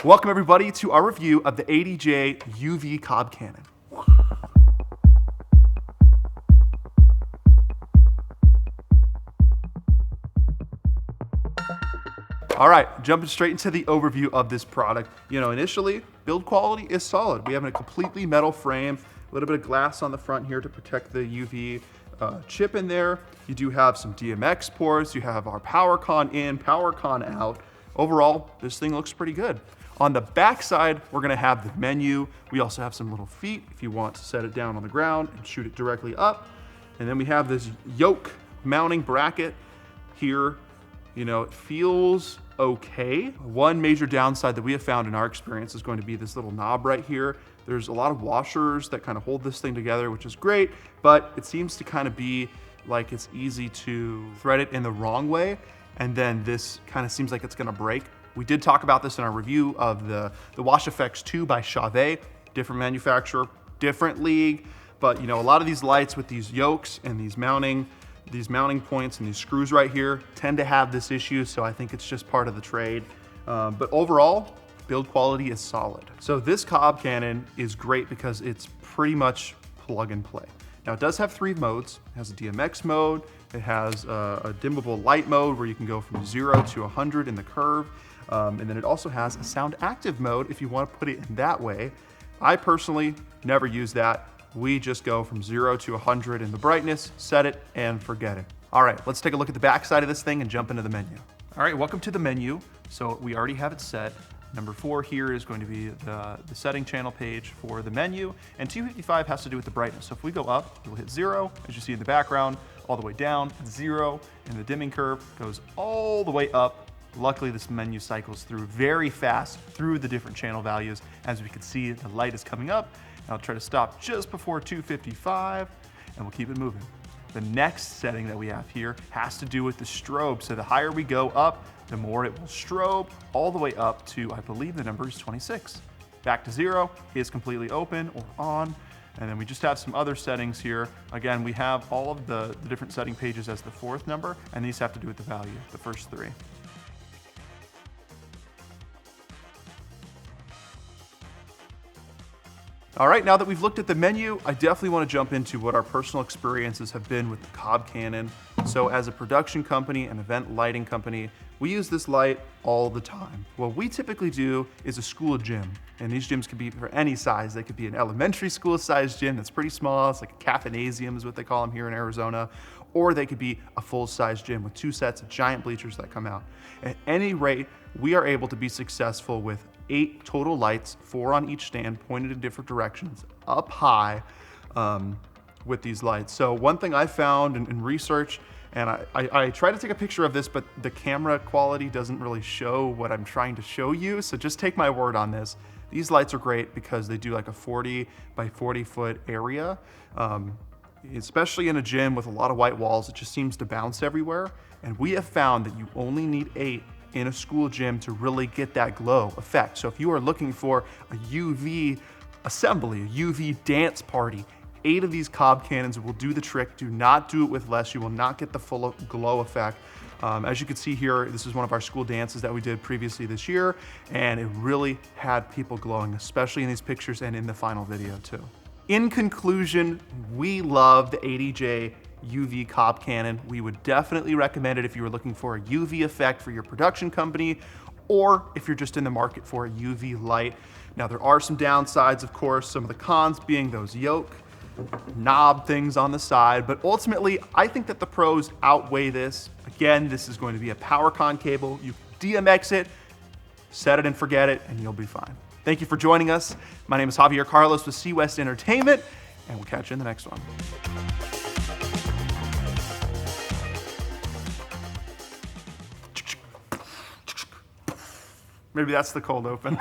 Welcome everybody to our review of the ADJ UV Cob Cannon. All right, jumping straight into the overview of this product. Initially, build quality is solid. We have a completely metal frame, a little bit of glass on the front here to protect the UV chip in there. You do have some DMX ports. You have our power con in, power con out. Overall, this thing looks pretty good. On the back side, we're gonna have the menu. We also have some little feet if you want to set it down on the ground and shoot it directly up. And then we have this yoke mounting bracket here. It feels okay. One major downside that we have found in our experience is going to be this little knob right here. There's a lot of washers that kind of hold this thing together, which is great, but it seems to kind of be like it's easy to thread it in the wrong way, and then this kind of seems like it's gonna break. We did talk about this in our review of the Wash FX 2 by Chauvet, different manufacturer, different league, but a lot of these lights with these yokes and these mounting points and these screws right here tend to have this issue, so I think it's just part of the trade. But overall, build quality is solid. So this Cob Cannon is great because it's pretty much plug and play. Now it does have 3 modes. It has a DMX mode, it has a dimmable light mode where you can go from 0 to 100 in the curve, and then it also has a sound active mode if you want to put it in that way. I personally never use that. We just go from 0 to 100 in the brightness, set it, and forget it. All right, let's take a look at the back side of this thing and jump into the menu. All right, welcome to the menu. So we already have it set. Number 4 here is going to be the setting channel page for the menu, and 255 has to do with the brightness. So if we go up, we'll hit 0, as you see in the background, all the way down, 0, and the dimming curve goes all the way up. Luckily, this menu cycles through very fast through the different channel values. As we can see, the light is coming up. I'll try to stop just before 255, and we'll keep it moving. The next setting that we have here has to do with the strobe. So the higher we go up, the more it will strobe, all the way up to, I believe the number is 26. Back to 0 is completely open or on. And then we just have some other settings here. Again, we have all of the different setting pages as the 4th number, and these have to do with the value, the first 3. All right, now that we've looked at the menu, I definitely want to jump into what our personal experiences have been with the Cob Cannon. So as a production company, an event lighting company, we use this light all the time. What we typically do is a school gym, and these gyms could be for any size. They could be an elementary school size gym that's pretty small. It's like a caffeinasium is what they call them here in Arizona. Or they could be a full-size gym with 2 sets of giant bleachers that come out. At any rate, we are able to be successful with 8 total lights, 4 on each stand, pointed in different directions, up high with these lights. So one thing I found in research, and I try to take a picture of this, but the camera quality doesn't really show what I'm trying to show you, so just take my word on this. These lights are great because they do like a 40 by 40 foot area. Especially in a gym with a lot of white walls, it just seems to bounce everywhere. And we have found that you only need 8 in a school gym to really get that glow effect. So if you are looking for a UV assembly, a UV dance party, 8 of these Cob Cannons will do the trick. Do not do it with less. You will not get the full glow effect. As you can see here, this is one of our school dances that we did previously this year, and it really had people glowing, especially in these pictures and in the final video too. In conclusion, we love the ADJ UV Cob Cannon. We would definitely recommend it if you were looking for a UV effect for your production company, or if you're just in the market for a UV light. Now there are some downsides, of course, some of the cons being those yoke knob things on the side, but ultimately I think that the pros outweigh this. Again, this is going to be a power con cable. You DMX it, set it and forget it, and you'll be fine. Thank you for joining us. My name is Javier Carlos with Sea West Entertainment, and we'll catch you in the next one. Maybe that's the cold open.